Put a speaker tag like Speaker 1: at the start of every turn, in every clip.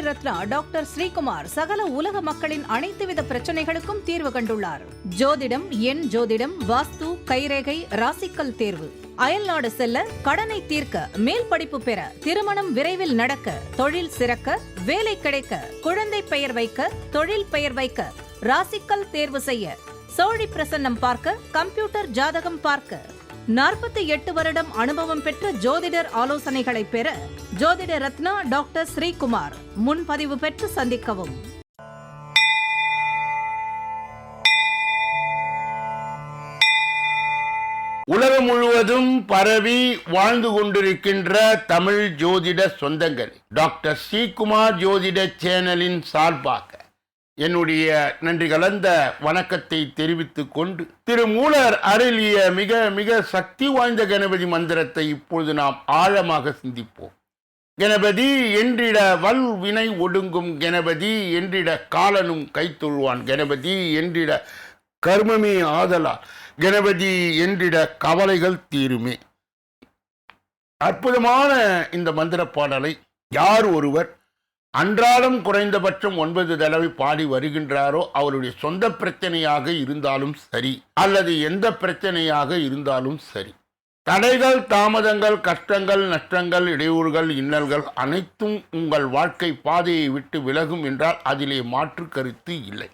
Speaker 1: Ratna doctor Sreekumar சகல உலக மக்களின் அனைத்து வித பிரச்சனைகளுக்கும் தீர்வு கண்டுள்ளார். ஜோதிடம், எண் ஜோதிடம், வாஸ்து, கைரேகை, ராசிக்கல் தேர்வு, அயல்நாடு செல்ல, கடனை தீர்க்க, மேல் படிப்பு பெற, திருமணம் விரைவில் நடக்க, தொழில் சிறக்க, வேலை கிடைக்க, குழந்தை பெயர் வைக்க, தொழில் பெயர் வைக்க, ராசிக்கல் தேர்வு செய்ய, சோழி பிரசன்னம் பார்க்க, கம்ப்யூட்டர் ஜாதகம் பார்க்க, 48 வருடம் அனுபவம் பெற்ற ஜோதிடர் ஆலோசனைகளை பெற ஜோதிட ரத்னா டாக்டர் ஸ்ரீகுமார். முன்பதிவு பெற்று சந்திக்கவும்.
Speaker 2: உலகம் முழுவதும் பரவி வாழ்ந்து கொண்டிருக்கின்ற தமிழ் ஜோதிட சொந்தங்கள், டாக்டர் ஸ்ரீகுமார் ஜோதிட சேனலின் சார்பாக என்னுடைய நன்றி கலந்த வணக்கத்தை தெரிவித்துக் கொண்டு, திருமூலர் அருளிய மிக மிக சக்தி வாய்ந்த கணபதி மந்திரத்தை இப்பொழுது நாம் ஆழமாக சிந்திப்போம். கணபதி என்றிட வல் வினை ஒடுங்கும், கணபதி என்றிட காலனும் கைத்தொழுவான், கணபதி என்றிட கர்மமே ஆதலால், கணபதி என்றிட கவலைகள் தீருமே. அற்புதமான இந்த மந்திர பாடலை யார் ஒருவர் அன்றாடம் குறைந்தபட்சம் 9 தடவை பாடி வருகின்றாரோ, அவருடைய சொந்த பிரச்சனையாக இருந்தாலும் சரி, அல்லது எந்த பிரச்சனையாக இருந்தாலும் சரி, தடைகள், தாமதங்கள், கஷ்டங்கள், நஷ்டங்கள், இடையூறுகள், இன்னல்கள் அனைத்தும் உங்கள் வாழ்க்கை பாதையை விட்டு விலகும் என்றால் அதிலே மாற்று கருத்து இல்லை.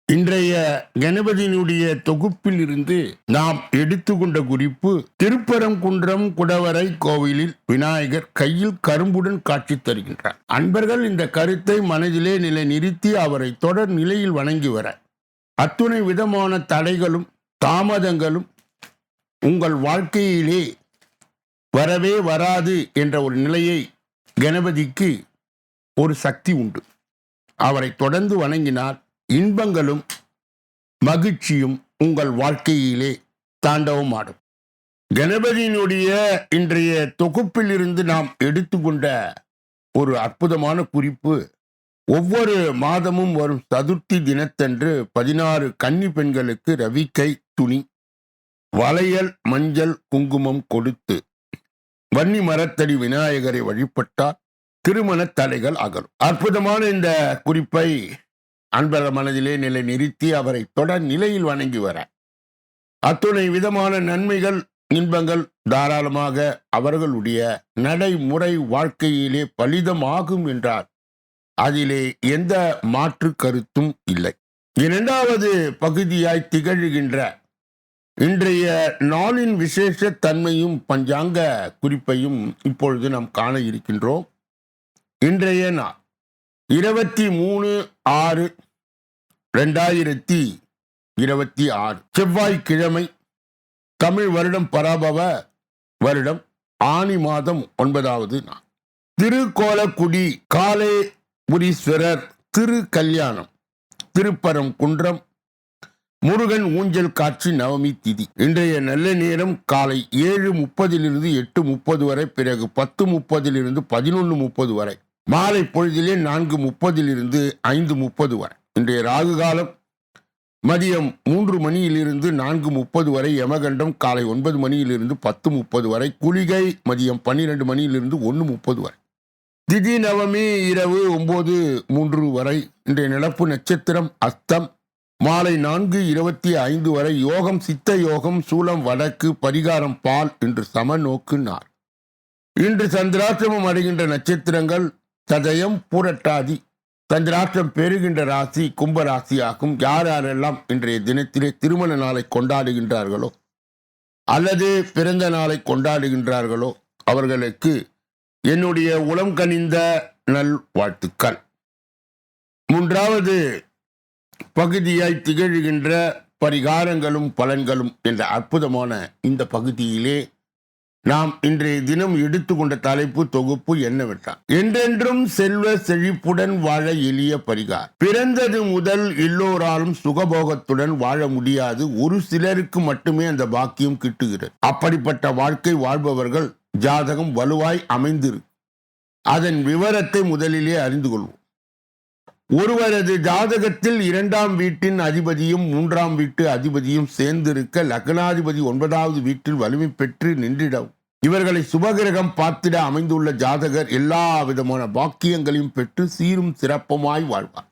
Speaker 2: இன்றைய கணபதியினுடைய தொகுப்பில் இருந்து நாம் எடுத்துக்கொண்ட குறிப்பு, திருப்பரங்குன்றம் குடவரை கோவிலில் விநாயகர் கையில் கரும்புடன் காட்சி தருகின்றார். அன்பர்கள் இந்த கருத்தை மனதிலே நிலை நிறுத்தி அவரை தொடர் நிலையில் வணங்கி வர, அத்துணை விதமான தடைகளும் தாமதங்களும் உங்கள் வாழ்க்கையிலே வரவே வராது என்ற ஒரு நிலையை, கணபதிக்கு ஒரு சக்தி உண்டு. அவரை தொடர்ந்து வணங்கினால் இன்பங்களும் மகிழ்ச்சியும் உங்கள் வாழ்க்கையிலே தாண்டவமாடும். கணபதியினுடைய இன்றைய தொகுப்பில் இருந்து நாம் எடுத்துக்கொண்ட ஒரு அற்புதமான குறிப்பு, ஒவ்வொரு மாதமும் வரும் சதுர்த்தி தினத்தன்று 16 கன்னி பெண்களுக்கு ரவிக்கை துணி, வளையல், மஞ்சள், குங்குமம் கொடுத்து வன்னி மரத்தடி விநாயகரை வழிபட்டால் திருமண தடைகள் அகலும். அற்புதமான இந்த குறிப்பை அன்பர் மனதிலே நிலை நிறுத்தி அவரை தொடர் நிலையில் வணங்கி வர, அத்துணை விதமான நன்மைகள், இன்பங்கள் தாராளமாக அவர்களுடைய நடைமுறை வாழ்க்கையிலே பலிதமாகும் என்றால் அதிலே எந்த மாற்று கருத்தும் இல்லை. இரண்டாவது பகுதியாய் திகழ்கின்ற இன்றைய நாளின் விசேஷ தன்மையும் பஞ்சாங்க குறிப்பையும் இப்பொழுது நாம் காண இருக்கின்றோம். இன்றைய நாள் 23/6/2026 செவ்வாய்க்கிழமை, தமிழ் வருடம் பராபவ வருடம் ஆனி மாதம் 9வது நாள். திருக்கோலக்குடி காலேபுரீஸ்வரர் திரு கல்யாணம், திருப்பரங்குன்றம் முருகன் ஊஞ்சல் காட்சி, நவமி திதி. இன்றைய நல்ல நேரம் காலை 7:30 8:30 வரை, பிறகு 10:30 11:30 வரை, மாலை பொழுதிலே 4:30 5:30 வரை. இன்றைய ராகு காலம் மதியம் 3 மணியிலிருந்து 4:30 வரை, யமகண்டம் காலை 9 மணியிலிருந்து 10:30 வரை, குளிகை மதியம் 12 மணியிலிருந்து 1:30 வரை, திதி நவமி இரவு 9:03 வரை. இன்றைய நிலப்பு நட்சத்திரம் அஸ்தம், மாலை 4:25 வரை. யோகம் சித்த யோகம், சூலம் வடக்கு, பரிகாரம் பால். இன்று சமநோக்கு நாள். இன்று சந்திராஷ்டிரமம் அடைகின்ற நட்சத்திரங்கள் சதயம், பூரட்டாதி. சந்திராஷ்டிரம் பெறுகின்ற ராசி கும்பராசி ஆகும். யாரெல்லாம் இன்றைய தினத்திலே திருமண நாளை கொண்டாடுகின்றார்களோ அல்லது பிறந்த நாளை கொண்டாடுகின்றார்களோ அவர்களுக்கு என்னுடைய உளம் கனிந்த நல் வாழ்த்துக்கள். மூன்றாவது பகுதியாய் திகழ்கின்ற பரிகாரங்களும் பலன்களும் என்ற அற்புதமான இந்த பகுதியிலே நாம் இன்றைய தினம் எடுத்துக்கொண்ட தலைப்பு தொகுப்பு என்னவென்றால், என்றென்றும் செல்வ செழிப்புடன் வாழ எளிய பரிகாரம். பிறந்தது முதல் எல்லோராலும் சுகபோகத்துடன் வாழ முடியாது, ஒரு சிலருக்கு மட்டுமே அந்த பாக்கியம் கிட்டுகிறது. அப்படிப்பட்ட வாழ்க்கை வாழ்பவர்கள் ஜாதகம் வலுவாய் அமைந்திருக்கு. அதன் விவரத்தை முதலிலே அறிந்து கொள்வோம். ஒருவரது ஜாதகத்தில் 2ஆம் வீட்டின் அதிபதியும் 3ஆம் வீட்டு அதிபதியும் சேர்ந்திருக்க, லக்னாதிபதி 9வது வீட்டில் வலிமை பெற்று நின்றிடவும், இவர்களை சுபகிரகம் பார்த்திட அமைந்துள்ள ஜாதகர் எல்லா விதமான பாக்கியங்களையும் பெற்று சீரும் சிறப்புமாய் வாழ்வார்.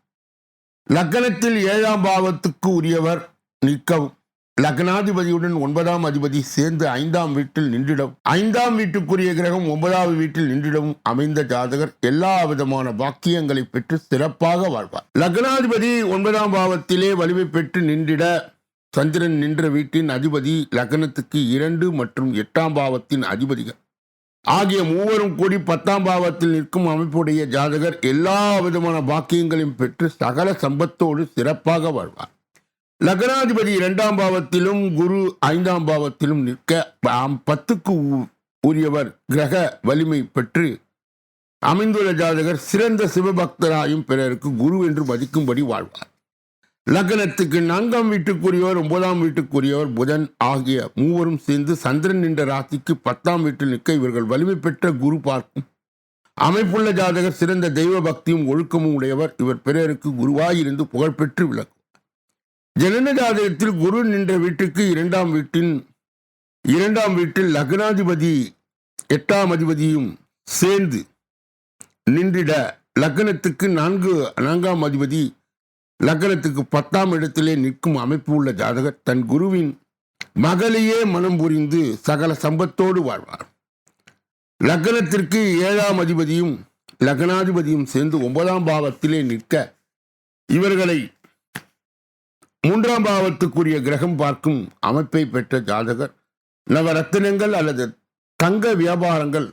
Speaker 2: லக்னத்தில் 7ஆம் பாவத்துக்கு உரியவர் நிற்கவும் லக்னாதிபதியுடன் 9ஆம் அதிபதி சேர்ந்து 5ஆம் வீட்டில் நின்றிடவும் 5ஆம் வீட்டுக்குரிய கிரகம் 9ஆவது வீட்டில் நின்றிடவும் அமைந்த ஜாதகர் எல்லா விதமான பாக்கியங்களை பெற்று சிறப்பாக வாழ்வார். லக்னாதிபதி 9ஆம் பாவத்திலே வலிமை பெற்று நின்றிட சந்திரன் நின்ற வீட்டின் அதிபதி லக்னத்துக்கு 2 மற்றும் 8ஆம் பாவத்தின் அதிபதிகள் ஆகிய மூவரும் கூடி 10ஆம் பாவத்தில் நிற்கும் அமைப்புடைய ஜாதகர் எல்லா விதமான பாக்கியங்களையும் பெற்று சகல சம்பத்தோடு சிறப்பாக வாழ்வார். லக்னாதிபதி 2ஆம் பாவத்திலும் குரு 5ஆம் பாவத்திலும் நிற்க 10க்கு உரியவர் கிரக வலிமை பெற்று அமைந்துள்ள ஜாதகர் சிறந்த சிவபக்தராயும் பிறருக்கு குரு என்று மதிக்கும்படி வாழ்வார். லக்னத்துக்கு 4ஆம் வீட்டுக்குரியவர் 9ஆம் வீட்டுக்குரியவர் புதன் ஆகிய மூவரும் சேர்ந்து சந்திரன் என்ற ராசிக்கு 10ஆம் வீட்டில் நிற்க இவர்கள் வலிமை பெற்ற குரு பார்க்கும் அமைப்புள்ள ஜாதகர் சிறந்த தெய்வ பக்தியும் ஒழுக்கமும் உடையவர். இவர் பிறருக்கு குருவாயிருந்து புகழ்பெற்று விளக்கும். ஜனன ஜாதகத்தில் குரு நின்ற வீட்டுக்கு 2ஆம் வீட்டில் லக்னாதிபதி 8ஆம் அதிபதியும் சேர்ந்து நின்றிட லக்னத்துக்கு 4ஆம் அதிபதி லக்னத்துக்கு 10ஆம் இடத்திலே நிற்கும் அமைப்பு உள்ள ஜாதகர் தன் குருவின் மகளையே மனம் புரிந்து சகல சம்பத்தோடு வாழ்வார். லக்னத்திற்கு 7ஆம் அதிபதியும் லக்னாதிபதியும் சேர்ந்து 9ஆம் பாவத்திலே நிற்க இவர்களை 3ஆம் பாவத்துக்குரிய கிரகம் பார்க்கும் அமைப்பை பெற்ற ஜாதகர் நவரத்தினங்கள் அல்லது தங்க வியாபாரங்கள்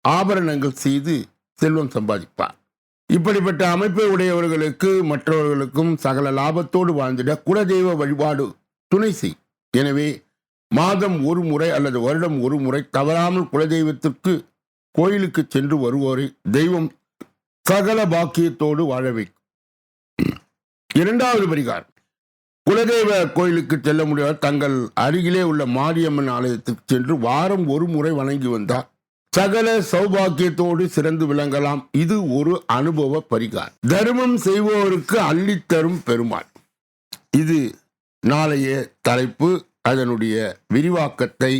Speaker 2: ஆபரணங்கள் செய்து செல்வம் சம்பாதிப்பார். இப்படிப்பட்ட அமைப்பை உடையவர்களுக்கு மற்றவர்களுக்கும் சகல லாபத்தோடு வாழ்ந்திட குலதெய்வ வழிபாடு துணை செய். எனவே மாதம் ஒரு முறை அல்லது வருடம் ஒரு முறை தவறாமல் குலதெய்வத்திற்கு கோயிலுக்கு சென்று வருவோரை தெய்வம் சகல பாக்கியத்தோடு வாழ வைக்கும். 2வது பரிகாரம், குலதெய்வ கோயிலுக்கு செல்ல முடியாத தங்கள் அருகிலே உள்ள மாரியம்மன் ஆலயத்துக்கு சென்று வாரம் ஒரு முறை வணங்கி வந்தார் சகல சௌபாக்கியத்தோடு சிறந்து விளங்கலாம். இது ஒரு அனுபவ பரிகாரம். தர்மம் செய்வோருக்கு அள்ளித்தரும் பெருமாள். இது நாளைய தலைப்பு. அதனுடைய விரிவாக்கத்தை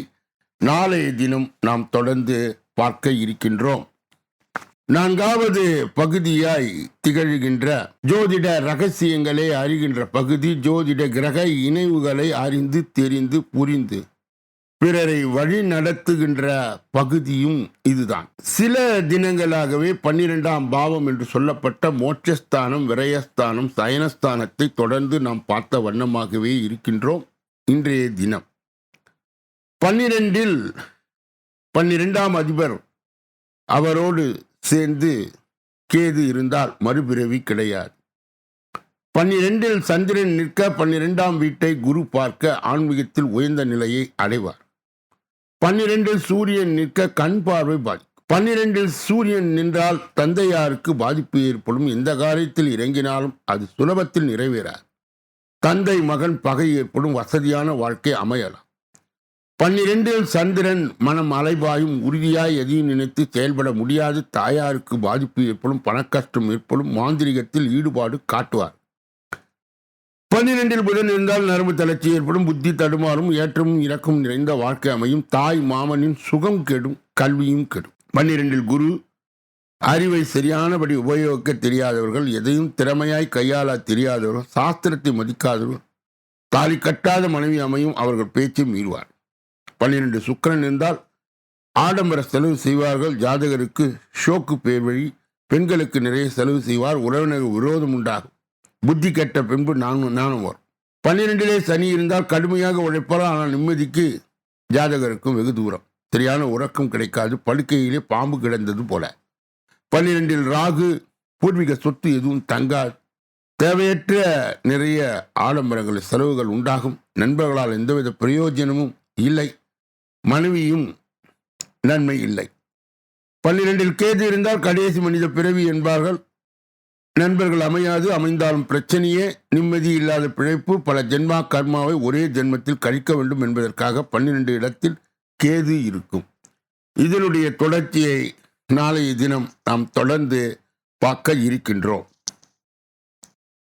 Speaker 2: நாளைய தினம் நாம் தொடர்ந்து பார்க்க இருக்கின்றோம். 4வது பகுதியாய் திகழ்கின்ற ஜோதிட ரகசியங்களை அறிகின்ற பகுதி ஜோதிட கிரக இணைவுகளை அறிந்து தெரிந்து புரிந்து பிறரை வழி நடத்துகின்ற பகுதியும் இதுதான். சில தினங்களாகவே 12ஆம் பாவம் என்று சொல்லப்பட்ட மோட்சஸ்தானம், விரயஸ்தானம், சயனஸ்தானத்தை தொடர்ந்து நாம் பார்த்த வண்ணமாகவே இருக்கின்றோம். இன்றைய தினம் 12ஆம் அதிபர் அவரோடு சேர்ந்து கேது இருந்தால் மறுபிறவி கிடையாது. 12இல் சந்திரன் நிற்க 12ஆம் வீட்டை குரு பார்க்க ஆன்மீகத்தில் உயர்ந்த நிலையை அடைவார். 12இல் சூரியன் நிற்க கண் பார்வை பாதிக்கும். 12இல் சூரியன் நின்றால் தந்தையாருக்கு பாதிப்பு ஏற்படும். எந்த காரியத்தில் இறங்கினாலும் அது சுலபத்தில் நிறைவேறாது. தந்தை மகன் பகை ஏற்படும். வசதியான வாழ்க்கை அமையலாம். 12இல் சந்திரன் மனம் அலைபாயும். உறுதியாய் எதையும் நினைத்து செயல்பட முடியாது. தாயாருக்கு பாதிப்பு ஏற்படும். பணக்கஷ்டம் ஏற்படும். மாந்திரிகத்தில் ஈடுபாடு காட்டுவார். 12இல் புதன் இருந்தால் நரம்பு தளர்ச்சி ஏற்படும். புத்தி தடுமாறும். ஏற்றமும் இறக்கும் நிறைந்த வாழ்க்கை அமையும். தாய் மாமனின் சுகம் கெடும். கல்வியும் கெடும். 12இல் குரு அறிவை சரியானபடி உபயோகிக்க தெரியாதவர்கள், எதையும் திறமையாய் கையாள தெரியாதவர்கள், சாஸ்திரத்தை மதிக்காதவர்கள், தாலி கட்டாத மனைவி அமையும். அவர்கள் பேச்சை மீறுவார். 12 சுக்கிரன் இருந்தால் ஆடம்பர செலவு செய்வார்கள். ஜாதகருக்கு ஷோக்கு பேர் வழி. பெண்களுக்கு நிறைய செலவு செய்வார். உறவினர்கள் விரோதம் உண்டாகும். புத்தி கெட்ட பின்பு நானும் வரும். 12இலே சனி இருந்தால் கடுமையாக உழைப்பார். ஆனால் நிம்மதிக்கு ஜாதகருக்கும் வெகு தூரம். சரியான உறக்கம் கிடைக்காது. படுக்கையிலே பாம்பு கிடந்தது போல. 12இல் ராகு பூர்வீக சொத்து எதுவும் தங்காது. தேவையற்ற நிறைய ஆடம்பரங்கள் செலவுகள் உண்டாகும். நண்பர்களால் எந்தவித பிரயோஜனமும் இல்லை. மனைவியும் நன்மை இல்லை. 12இல் கேது இருந்தால் கடைசி மனித பிறவி என்பார்கள். நண்பர்கள் அமையாது. அமைந்தாலும் பிரச்சனையே. நிம்மதி இல்லாத பிழைப்பு. பல ஜென்மா கர்மாவை ஒரே ஜென்மத்தில் கழிக்க வேண்டும் என்பதற்காக 12 இடத்தில் கேது இருக்கும். இதனுடைய தொடர்ச்சியை நாளைய தினம் நாம் தொடர்ந்து பார்க்க இருக்கின்றோம்.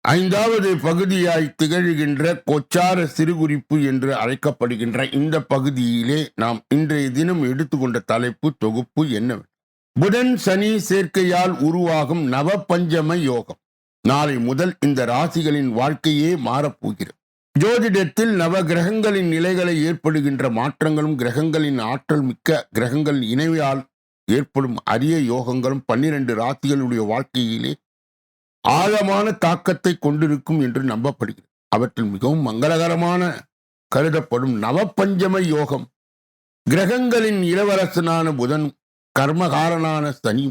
Speaker 2: ஐந்தாவது பகுதியாய் திகழ்கின்ற கொச்சார சிறுகுறிப்பு என்று அழைக்கப்படுகின்ற இந்த பகுதியிலே நாம் இன்றைய தினம் எடுத்துக்கொண்ட தலைப்பு தொகுப்பு என்ன? புதன் சனி சேர்க்கையால் உருவாகும் நவபஞ்சம யோகம். நாளை முதல் இந்த ராசிகளின் வாழ்க்கையே மாறப்போகிறது. ஜோதிடத்தில் நவ கிரகங்களின் நிலைகளை ஏற்படுகின்ற மாற்றங்களும் கிரகங்களின் ஆற்றல் மிக்க கிரகங்கள் இணைவால் ஏற்படும் அரிய யோகங்களும் 12 ராசிகளுடைய வாழ்க்கையிலே ஆழமான தாக்கத்தை கொண்டிருக்கும் என்று நம்பப்படுகிறது. அவற்றில் மிகவும் மங்களகரமான கருதப்படும் நவபஞ்சம யோகம் கிரகங்களின் இளவரசனான புதன் கர்மகாரனான சனி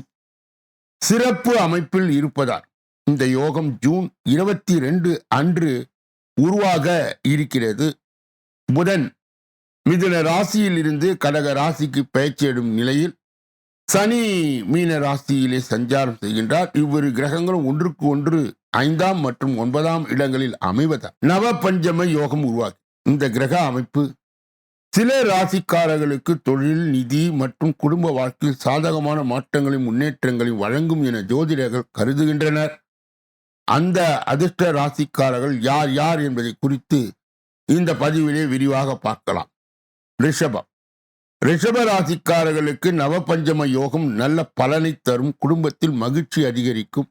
Speaker 2: சிறப்பு அமைப்பில் இருப்பதால் இந்த யோகம் ஜூன் 22 அன்று உருவாக இருக்கிறது. புதன் மிதுன ராசியில் இருந்து கடக ராசிக்கு பெயர்ச்சியிடும் நிலையில் சனி மீன ராசியிலே சஞ்சாரம் செய்கின்றார். இவ்விரு கிரகங்களும் ஒன்றுக்கு ஒன்று 5ஆம் மற்றும் 9ஆம் இடங்களில் அமைவதால் நவபஞ்சம யோகம் உருவாகி இந்த கிரக அமைப்பு சில ராசிக்காரர்களுக்கு தொழில், நிதி மற்றும் குடும்ப வாழ்க்கையில் சாதகமான மாற்றங்களையும் முன்னேற்றங்களையும் வழங்கும் என ஜோதிடர்கள் கருதுகின்றனர். அந்த அதிர்ஷ்ட ராசிக்காரர்கள் யார் யார் என்பதை குறித்து இந்த பதிவிலே விரிவாக பார்க்கலாம். ரிஷபம். ரிஷப ராசிக்காரர்களுக்கு நவபஞ்சம யோகம் நல்ல பலனை தரும். குடும்பத்தில் மகிழ்ச்சி அதிகரிக்கும்.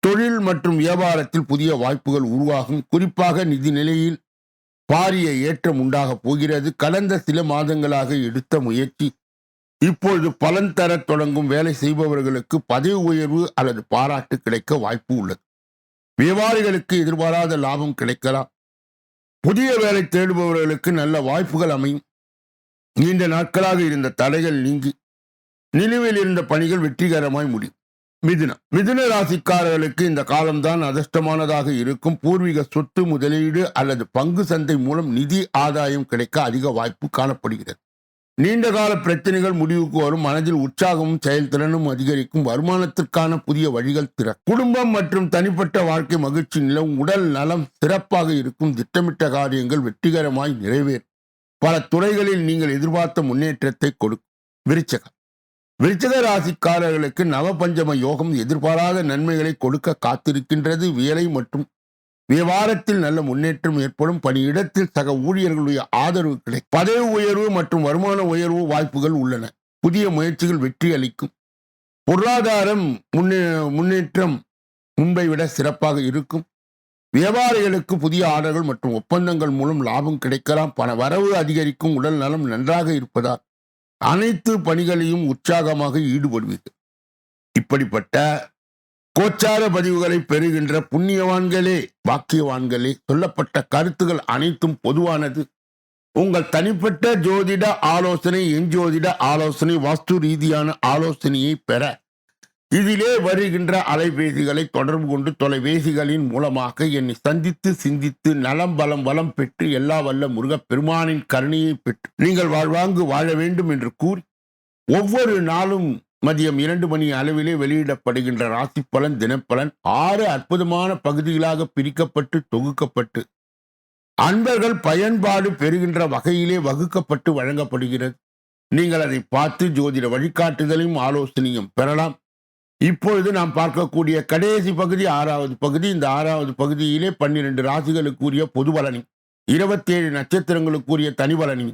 Speaker 2: தொழில் மற்றும் வியாபாரத்தில் புதிய வாய்ப்புகள் உருவாகும். குறிப்பாக நிதி நிலையில் பாரிய ஏற்றம் உண்டாக போகிறது. கடந்த சில மாதங்களாக எடுத்த முயற்சி இப்பொழுது பலன் தர தொடங்கும். வேலை செய்பவர்களுக்கு பதவி உயர்வு அல்லது பாராட்டு கிடைக்க வாய்ப்பு உள்ளது. வியாபாரிகளுக்கு எதிர்பாராத லாபம் கிடைக்கலாம். புதிய வேலை தேடுபவர்களுக்கு நல்ல வாய்ப்புகள் அமையும். நீண்ட நாட்களாக இருந்த தடைகள் நீங்கி நிலுவையில் இருந்த பணிகள் வெற்றிகரமாய் முடியும். மிதுன ராசிக்காரர்களுக்கு இந்த காலம்தான் அதிர்ஷ்டமானதாக இருக்கும். பூர்வீக சொத்து, முதலீடு அல்லது பங்கு சந்தை மூலம் நிதி ஆதாயம் கிடைக்க அதிக வாய்ப்பு காணப்படுகிறது. நீண்டகால பிரச்சனைகள் முடிவுக்கு வரும். மனதில் உற்சாகமும் செயல்திறனும் அதிகரிக்கும். வருமானத்திற்கான புதிய வழிகள் திறக்கும். குடும்பம் மற்றும் தனிப்பட்ட வாழ்க்கை மகிழ்ச்சி நிலவும். உடல் நலம் சிறப்பாக இருக்கும். திட்டமிட்ட காரியங்கள் வெற்றிகரமாய் நிறைவேறும். பல துறைகளில் நீங்கள் எதிர்பார்த்த முன்னேற்றத்தை கொடுக்கும். விருச்சிக ராசிக்காரர்களுக்கு நவபஞ்சம யோகம் எதிர்பாராத நன்மைகளை கொடுக்க காத்திருக்கின்றது. வேலை மற்றும் வியாபாரத்தில் நல்ல முன்னேற்றம் ஏற்படும். பணியிடத்தில் சக ஊழியர்களுடைய ஆதரவு கிடைக்கும். பதவி உயர்வு மற்றும் வருமான உயர்வு வாய்ப்புகள் உள்ளன. புதிய முயற்சிகள் வெற்றி அளிக்கும். பொருளாதாரம் முன்னேற்றம் முன்பை விட சிறப்பாக இருக்கும். வியாபாரிகளுக்கு புதிய ஆர்டர்கள் மற்றும் ஒப்பந்தங்கள் மூலம் லாபம் கிடைக்கலாம். பண வரவு அதிகரிக்கும். உடல் நலம் நன்றாக இருப்பதால் அனைத்து பணிகளையும் உற்சாகமாக ஈடுபடுவீர்கள். இப்படிப்பட்ட கோச்சார பதிவுகளை பெறுகின்ற புண்ணியவான்களே, பாக்கியவான்களே, சொல்லப்பட்ட கருத்துகள் அனைத்தும் பொதுவானது. உங்கள் தனிப்பட்ட ஜோதிட ஆலோசனை, எஞ்சோதிட ஆலோசனை, வாஸ்து ரீதியான ஆலோசனையை பெற இதிலே வருகின்ற அலைபேசிகளை தொடர்பு கொண்டு தொலைபேசிகளின் மூலமாக என்னை சந்தித்து சிந்தித்து நலம் பலம் வளம் பெற்று எல்லா வல்ல முருகப் பெருமானின் கருணையை பெற்று நீங்கள் வாழ்வாங்கு வாழ வேண்டும் என்று கூறி ஒவ்வொரு நாளும் மதியம் 2 மணி அளவிலே வெளியிடப்படுகின்ற ராசி பலன், தினப்பலன் 6 அற்புதமான பகுதிகளாக பிரிக்கப்பட்டு தொகுக்கப்பட்டு அன்பர்கள் பயன்பாடு பெறுகின்ற வகையிலே வகுக்கப்பட்டு வழங்கப்படுகிறது. நீங்கள் அதை பார்த்து ஜோதிட வழிகாட்டுதலையும் ஆலோசனையும் பெறலாம். இப்பொழுது நாம் பார்க்கக்கூடிய கடைசி பகுதி 6வது பகுதி. இந்த 6வது பகுதியிலே 12 ராசிகளுக்குரிய பொது பலனி, 27 நட்சத்திரங்களுக்குரிய தனி பலனி,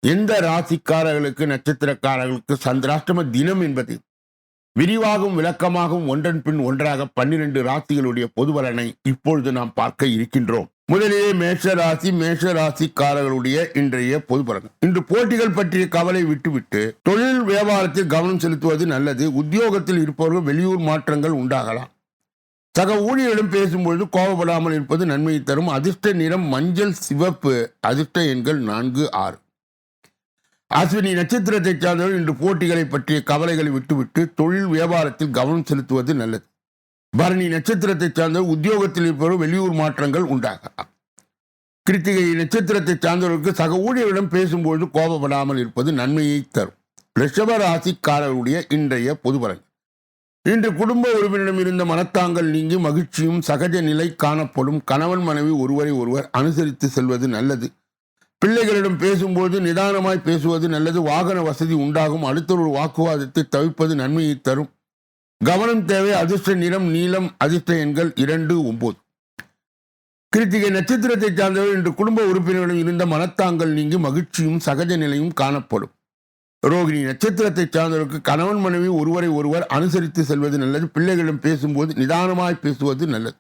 Speaker 2: எந்த ராசிக்காரர்களுக்கு நட்சத்திரக்காரர்களுக்கு சந்திராஷ்டம தினம் என்பது விரிவாகவும் விளக்கமாகவும் ஒன்றன் பின் ஒன்றாக 12 ராசிகளுடைய பொது பலனை இப்பொழுது நாம் பார்க்க இருக்கின்றோம். முதலிலே மேஷ ராசிக்காரர்களுடைய இன்றைய பொது பலன். இன்று போட்டிகள் பற்றிய கவலை விட்டுவிட்டு தொழில் வியாபாரத்தில் கவனம் செலுத்துவது நல்லது. உத்தியோகத்தில் இருப்பவர்கள் வெளியூர் மாற்றங்கள் உண்டாகலாம். சக ஊழியரிடம் பேசும்பொழுது கோபப்படாமல் இருப்பது நன்மையை தரும். அதிர்ஷ்ட நிறம் மஞ்சள் சிவப்பு. அதிர்ஷ்ட எண்கள் 4, 6. அஸ்வினி நட்சத்திரத்தை சார்ந்தவர்கள் இன்று போட்டிகளை பற்றிய கவலைகளை விட்டுவிட்டு தொழில் வியாபாரத்தில் கவனம் செலுத்துவது நல்லது. பரணி நட்சத்திரத்தை சார்ந்த உத்தியோகத்தில் இருப்பவர்கள் வெளியூர் மாற்றங்கள் உண்டாகலாம். கிருத்திகை நட்சத்திரத்தை சார்ந்தவர்களுக்கு சக ஊழியரிடம் பேசும்போது கோபப்படாமல் இருப்பது நன்மையை தரும். ரிஷப ராசிக்காரர்களுடைய இன்றைய பொது பலன். இன்று குடும்ப உறுப்பினரிடம் இருந்த மனத்தாங்கள் நீங்கி மகிழ்ச்சியும் சகஜ நிலை காணப்படும். கணவன் மனைவி ஒருவரை ஒருவர் அனுசரித்து செல்வது நல்லது. பிள்ளைகளிடம் பேசும்போது நிதானமாய் பேசுவது நல்லது. வாகன வசதி உண்டாகும். அடுத்த ஒரு வாக்குவாதத்தை தவிர்ப்பது நன்மையை தரும். கவனம் தேவை. அதிர்ஷ்ட நிறம் நீலம். அதிர்ஷ்ட எண்கள் 2, 9. கிருத்திகை நட்சத்திரத்தை சார்ந்தவர் இன்று குடும்ப உறுப்பினர்களும் இருந்த மனத்தாங்கள் நீங்கி மகிழ்ச்சியும் சகஜ நிலையும் காணப்படும். ரோகிணி நட்சத்திரத்தை சார்ந்தவருக்கு கணவன் மனைவி ஒருவரை ஒருவர் அனுசரித்து செல்வது நல்லது. பிள்ளைகளிடம் பேசும்போது நிதானமாய் பேசுவது நல்லது.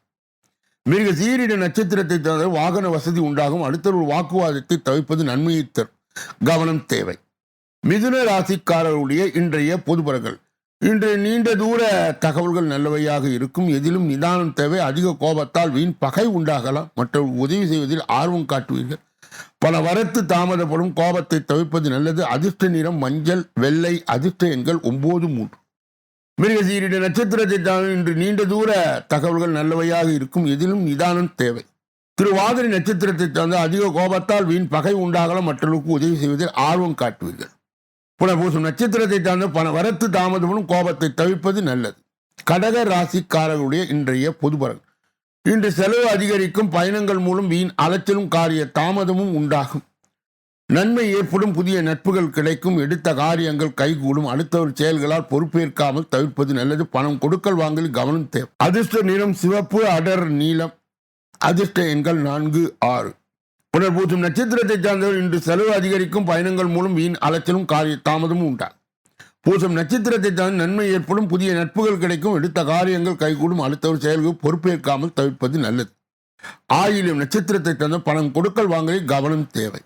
Speaker 2: மிருக சீரிட நட்சத்திரத்தை சார்ந்தவர் வாகன வசதி உண்டாகும். அடுத்தவர் வாக்குவாதத்தை தவிர்ப்பது நன்மையை தரும். கவனம் தேவை. மிதுன ராசிக்காரருடைய இன்றைய பொதுபலன்கள். இன்று நீண்ட தூர தகவல்கள் நல்லவையாக இருக்கும். எதிலும் நிதானம் தேவை. அதிக கோபத்தால் வீண் பகை உண்டாகலாம். மற்றவர்கள் உதவி செய்வதில் ஆர்வம் காட்டுவீர்கள். பல வரத்து தாமதப்படும். கோபத்தை தவிர்ப்பது நல்லது. அதிர்ஷ்ட நிறம் மஞ்சள், வெள்ளை. அதிர்ஷ்ட எண்கள் 93. மிருகசீரிட நட்சத்திரத்தை தான் இன்று நீண்ட தூர தகவல்கள் நல்லவையாக இருக்கும். எதிலும் நிதானம் தேவை. திருவாதிரை நட்சத்திரத்தை சார்ந்த அதிக கோபத்தால் வீண் பகை உண்டாகலாம். மற்றவர்களுக்கு உதவி செய்வதில் ஆர்வம் காட்டுவீர்கள். புனர்பூசம் நட்சத்திரத்தை சார்ந்த பல வரத்து தாமதப்படும். கோபத்தை தவிர்ப்பது நல்லது. கடக ராசிக்காரர்களுடைய இன்றைய பொதுபலன். இன்று செலவு அதிகரிக்கும். பயணங்கள் மூலம் வீண் அலைச்சலும் காரிய தாமதமும் உண்டாகும். நன்மை ஏற்படும். புதிய நட்புகள் கிடைக்கும். எடுத்த காரியங்கள் கைகூடும். அடுத்தவர் செயல்களால் பொறுப்பேற்காமல் தவிர்ப்பது நல்லது. பணம் கொடுக்கல் வாங்கலில் கவனம் தேவை. அதிர்ஷ்ட நிறம் சிவப்பு, அடர் நீலம். அதிர்ஷ்ட எண்கள் 4, 6. புனர்பூசம் நட்சத்திரத்தை சார்ந்தவர் இன்று செலவு அதிகரிக்கும். பயணங்கள் மூலம் வீண் அலைச்சலும் காரிய தாமதமும் உண்டாகும். பூசம் நட்சத்திரத்தை சார்ந்த நன்மை ஏற்படும். புதிய நட்புகள் கிடைக்கும். எடுத்த காரியங்கள் கைகூடும். அடுத்தவர் செயல்கள் பொறுப்பேற்காமல் தவிர்ப்பது நல்லது. ஆயிலம் நட்சத்திரத்தை சார்ந்த பணம் கொடுக்கல் வாங்கலில் கவனம் தேவை.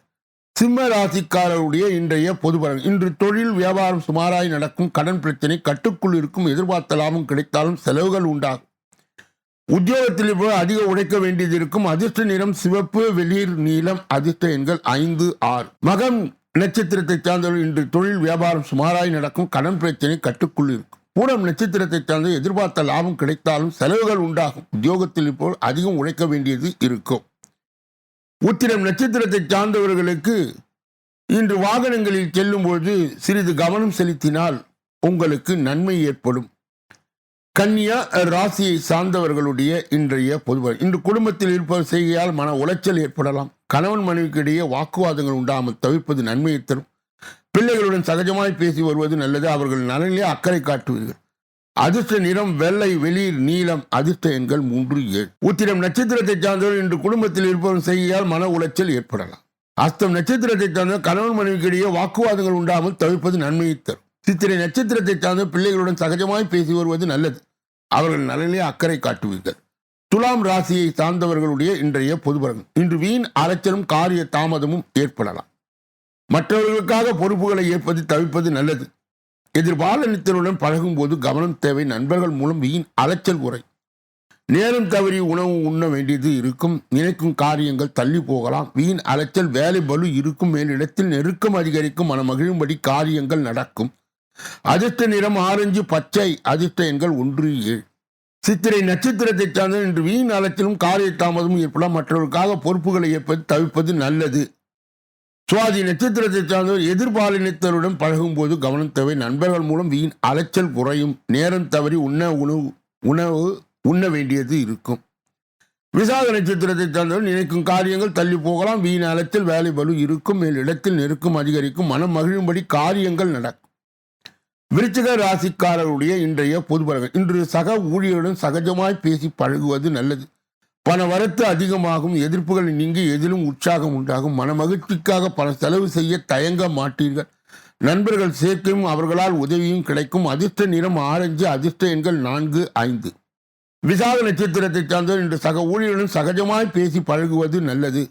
Speaker 2: சிம்ம ராசிக்காரருடைய இன்றைய பொதுபலன். இன்று தொழில் வியாபாரம் சுமாராய் நடக்கும். கடன் பிரச்சனை கட்டுக்குள் இருக்கும். எதிர்பார்த்த லாபம் கிடைத்தாலும் செலவுகள் உண்டாகும். உத்தியோகத்தில் இப்போ அதிக உழைக்க வேண்டியது இருக்கும். அதிர்ஷ்ட நிறம் சிவப்பு, வெளிர் நீலம். அதிர்ஷ்ட எண்கள் 5, 6. மகம் நட்சத்திரத்தை சார்ந்தவர்கள் இன்று தொழில் வியாபாரம் சுமாராய் நடக்கும். கடன் பிரச்சனை கட்டுக்குள் இருக்கும். பூரம் நட்சத்திரத்தை சார்ந்த எதிர்பார்த்த லாபம் கிடைத்தாலும் செலவுகள் உண்டாகும். உத்தியோகத்தில் இப்போ அதிகம் உழைக்க வேண்டியது இருக்கும். உத்திரம் நட்சத்திரத்தை சார்ந்தவர்களுக்கு இன்று வாகனங்களில் செல்லும்போது சிறிது கவனம் செலுத்தினால் உங்களுக்கு நன்மை ஏற்படும். கன்னியா ராசியை சார்ந்தவர்களுடைய இன்றைய பொதுபலன். இன்று குடும்பத்தில் இருப்பவர் செய்கையால் மன உளைச்சல் ஏற்படலாம். கணவன் மனைவிக்கு இடையே வாக்குவாதங்கள் உண்டாமல் தவிர்ப்பது நன்மையை தரும். பிள்ளைகளுடன் சகஜமாய் பேசி வருவது நல்லது. அவர்கள் நலனிலே அக்கறை காட்டுவீர்கள். அதிர்ஷ்ட நிறம் வெள்ளை, வெளிர் நீலம். அதிர்ஷ்ட எண்கள் 3, 7. உத்திரம் நட்சத்திரத்தை சார்ந்தவர் இன்று குடும்பத்தில் இருப்பவர் செய்கையால் மன உளைச்சல் ஏற்படலாம். அஸ்தம் நட்சத்திரத்தை சார்ந்த கணவன் மனைவிக்கு இடையே வாக்குவாதங்கள் உண்டாமல் தவிர்ப்பது நன்மையை தரும். சித்திரை நட்சத்திரத்தை சார்ந்த பிள்ளைகளுடன் சகஜமாய் பேசி வருவது நல்லது. அவர்கள் நலனிலே அக்கறை காட்டுவீர்கள். துலாம் ராசியை சார்ந்தவர்களுடைய இன்றைய பொதுபலன். இன்று வீண் அலைச்சலும் காரிய தாமதமும் ஏற்படலாம். மற்றவர்களுக்காக பொறுப்புகளை ஏற்பது தவிர்ப்பது நல்லது. எதிர்பாலனித்தருடன் பழகும் போது கவனம் தேவை. நண்பர்கள் மூலம் வீண் அலைச்சல் குறை. நேரம் தவறி உணவு உண்ண வேண்டியது இருக்கும். நினைக்கும் காரியங்கள் தள்ளி போகலாம். வீண் அலைச்சல் வேலை பலு இருக்கும். மேலிடத்தில் நெருக்கம் அதிகரிக்கும். மன மகிழும்படி காரியங்கள் நடக்கும். அதிர்ஷ்ட நிறம் ஆரஞ்சு, பச்சை. அதிர்ஷ்ட எண்கள் 1, 7. சித்திரை நட்சத்திரத்தை சார்ந்த இன்று வீண் அலைச்சலும் காரிய தாமதமும் ஏற்படலாம். மற்றவர்களுக்காக பொறுப்புகளை ஏற்பது தவிர்ப்பது நல்லது. சுவாதி நட்சத்திரத்தை சார்ந்தவர் எதிர்பாலினத்தருடன் பழகும் போது கவனம் தேவை. நண்பர்கள் மூலம் வீண் அலைச்சல் குறையும். நேரம் தவறி உணவு உண்ண வேண்டியது இருக்கும். விசாக நட்சத்திரத்தை சார்ந்தவர் நினைக்கும் காரியங்கள் தள்ளி போகலாம். வீண் அலைச்சல் வேலை பலு இருக்கும். மேல் இடத்தில் நெருக்கம் அதிகரிக்கும். மனம் மகிழும்படி காரியங்கள் நடக்கும். விருச்சிக ராசிக்காரருடைய இன்றைய பொதுபலன். இன்று சக ஊழியருடன் சகஜமாய் பேசி பழகுவது நல்லது. பண வரத்து அதிகமாகும். எதிர்ப்புகள் நீங்கி எதிலும் உற்சாகம் உண்டாகும். மன மகிழ்ச்சிக்காக பல செலவு செய்ய தயங்க மாட்டீர்கள். நண்பர்கள் சேர்க்கையும் அவர்களால் உதவியும் கிடைக்கும். அதிர்ஷ்ட நிறம் ஆரஞ்சு. அதிர்ஷ்ட எண்கள் 4, 5. விசாக நட்சத்திரத்தை சார்ந்தவர் இன்று சக ஊழியருடன் சகஜமாய் பேசி பழகுவது நல்லது.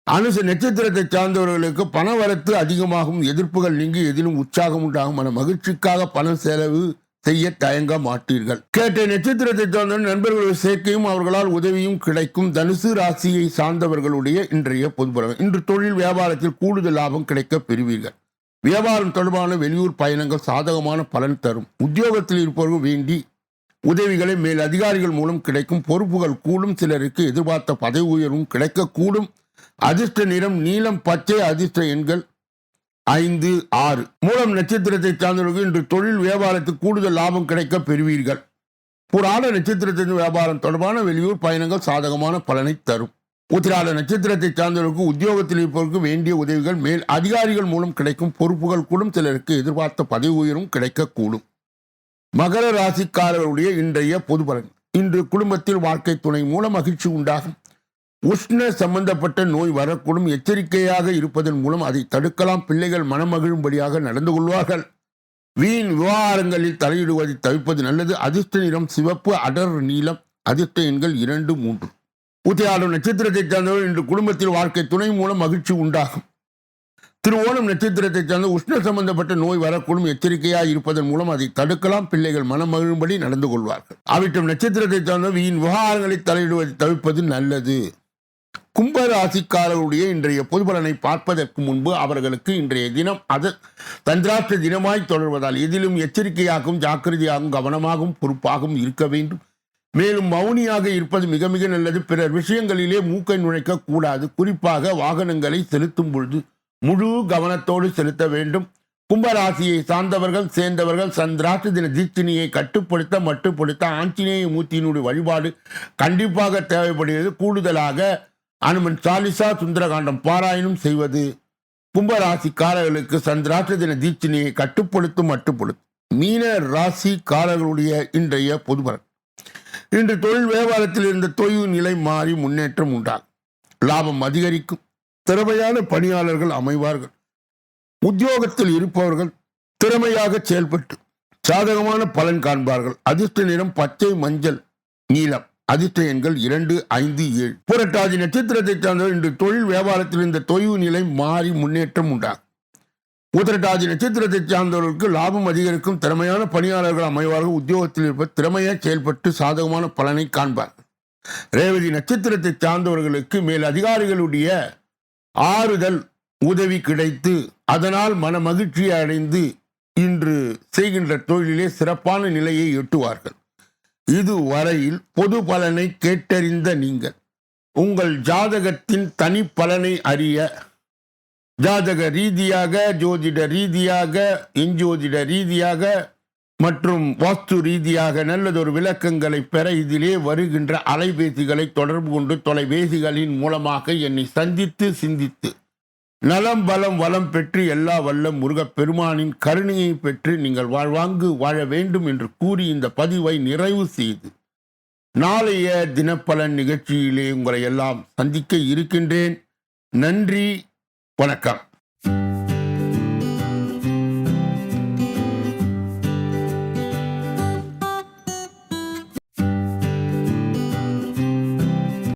Speaker 2: அனுச நட்சத்திரத்தை சார்ந்தவர்களுக்கு பண வரத்து அதிகமாகும். எதிர்ப்புகள் நீங்கி எதிலும் உற்சாகம் உண்டாகும். மன மகிழ்ச்சிக்காக பணம் செலவு செய்ய தயங்க மாட்டீர்கள். கேட்ட நட்சத்திரத்தை சார்ந்த நண்பர்களுடைய சேர்க்கையும் அவர்களால் உதவியும் கிடைக்கும். தனுசு ராசியை சார்ந்தவர்களுடைய இன்றைய பொதுபலன். இன்று தொழில் வியாபாரத்தில் கூடுதல் லாபம் கிடைக்க பெறுவீர்கள். வியாபாரம் தொடர்பான வெளியூர் பயணங்கள் சாதகமான பலன் தரும். உத்தியோகத்தில் இருப்பவர்கள் வேண்டி உதவிகளை மேல் அதிகாரிகள் மூலம் கிடைக்கும். பொறுப்புகள் கூடும். சிலருக்கு எதிர்பார்த்த பதவி உயர்வும் கிடைக்கக்கூடும். அதிர்ஷ்ட நிறம் நீலம், பச்சை. அதிர்ஷ்ட எண்கள் 5, 6. மூலம் நட்சத்திரத்தை சார்ந்தவர்கள் இன்று தொழில் வியாபாரத்துக்கு கூடுதல் லாபம் கிடைக்க பெறுவீர்கள். புராண நட்சத்திரத்தின் வியாபாரம் தொடர்பான வெளியூர் பயணங்கள் சாதகமான பலனை தரும். உத்திராட நட்சத்திரத்தை சார்ந்தவர்களுக்கு உத்தியோகத்தில் இருப்பவருக்கு வேண்டிய உதவிகள் மேல் அதிகாரிகள் மூலம் கிடைக்கும். பொறுப்புகள் கூடும். சிலருக்கு எதிர்பார்த்த பதவி உயர்வும் கிடைக்கக்கூடும். மகர ராசிக்காரர்களுடைய இன்றைய பொதுபலன். இன்று குடும்பத்தில் வாழ்க்கை துணை மூலம் மகிழ்ச்சி உண்டாகும். உஷ்ண சம்பந்தப்பட்ட நோய் வரக்கூடும். எச்சரிக்கையாக இருப்பதன் மூலம் அதை தடுக்கலாம். பிள்ளைகள் மனமகிழும்படியாக நடந்து கொள்வார்கள். வீண் விவகாரங்களில் தலையிடுவதை தவிர்ப்பது நல்லது. அதிர்ஷ்ட நிறம் சிவப்பு, அடர் நீலம். அதிர்ஷ்ட எண்கள் 2, 3. உத்திராடம் நட்சத்திரத்தைச் சார்ந்தவர் இன்று குடும்பத்தில் வாழ்க்கை துணை மூலம் மகிழ்ச்சி உண்டாகும். திருவோணம் நட்சத்திரத்தைச் சார்ந்த உஷ்ண சம்பந்தப்பட்ட நோய் வரக்கூடும். எச்சரிக்கையாக இருப்பதன் மூலம் அதை தடுக்கலாம். பிள்ளைகள் மனமகிழும்படி நடந்து கொள்வார்கள். அவிட்டம் நட்சத்திரத்தைச் சார்ந்த வீண் விவகாரங்களில் தலையிடுவதை தவிர்ப்பது நல்லது. கும்ப ராசிக்காரர்களுடைய இன்றைய பொது பலனை பார்ப்பதற்கு முன்பு அவர்களுக்கு இன்றைய தினம் தந்திராஷ்ட தினமாய் தொடர்வதால் எதிலும் எச்சரிக்கையாகவும் ஜாக்கிரதையாகவும் கவனமாகவும் பொறுப்பாகவும் இருக்க வேண்டும். மேலும் மௌனியாக இருப்பது மிக மிக நல்லது. பிறர் விஷயங்களிலே மூக்கை நுழைக்க கூடாது. குறிப்பாக வாகனங்களை செலுத்தும் பொழுது முழு கவனத்தோடு செலுத்த வேண்டும். கும்பராசியை சேர்ந்தவர்கள் சந்திராஷ்ட தின தீட்சணியை மட்டுப்படுத்த ஆஞ்சநேய மூர்த்தியினுடைய வழிபாடு கண்டிப்பாக தேவைப்படுகிறது. கூடுதலாக அனுமன் சாலிசா சுந்தரகாண்டம் பாராயணம் செய்வது கும்பராசிக்காரர்களுக்கு சந்திராஷ்ட தின தீட்சணியை மட்டுப்படுத்தும். மீன ராசிக்காரர்களுடைய இன்றைய பொதுபலன். இன்று தொழில் வியாபாரத்தில் இருந்த தொய்வு நிலை மாறி முன்னேற்றம் உண்டாகும். லாபம் அதிகரிக்கும். திறமையான பணியாளர்கள் அமைவார்கள். உத்தியோகத்தில் இருப்பவர்கள் திறமையாக செயல்பட்டு சாதகமான பலன் காண்பார்கள். அதிர்ஷ்ட நிறம் பச்சை, மஞ்சள், நீலம். அதிர்ஷ்ட எண்கள் 2, 5, 7. புரட்டாதி நட்சத்திரத்தை சார்ந்தவர் இன்று தொழில் வியாபாரத்தில் இருந்த தொய்வு நிலை மாறி முன்னேற்றம் உண்டாகும். உத்திரட்டாதி நட்சத்திரத்தை சார்ந்தவர்களுக்கு லாபம் அதிகரிக்கும். திறமையான பணியாளர்கள் அமைவார்கள். உத்தியோகத்தில் இருப்ப திறமையாக செயல்பட்டு சாதகமான பலனை காண்பார்கள். ரேவதி நட்சத்திரத்தை சார்ந்தவர்களுக்கு மேல் அதிகாரிகளுடைய ஆறுதல் உதவி கிடைத்து அதனால் மன மகிழ்ச்சியை அடைந்து இன்று செய்கின்ற தொழிலிலே சிறப்பான நிலையை எட்டுவார்கள். இதுவரையில் பொது பலனை கேட்டறிந்த நீங்கள் உங்கள் ஜாதகத்தின் தனி பலனை அறிய ஜாதக ரீதியாக, ஜோதிட ரீதியாக, எஞ்சோதிட ரீதியாக மற்றும் வாஸ்து ரீதியாக நல்லதொரு விளக்கங்களை பெற இதிலே வருகின்ற அலைபேசிகளை தொடர்பு கொண்டு தொலைபேசிகளின் மூலமாக என்னை சந்தித்து சிந்தித்து நலம் பலம் வளம் பெற்று எல்லா வல்ல முருகப்பெருமானின் கருணையை பெற்று நீங்கள் வாழ்வாங்கு வாழ வேண்டும் என்று கூறி இந்த பதிவை நிறைவு செய்து நாளைய தினப்பலன் நிகழ்ச்சியிலே உங்களை எல்லாம் சந்திக்க இருக்கின்றேன். நன்றி, வணக்கம்.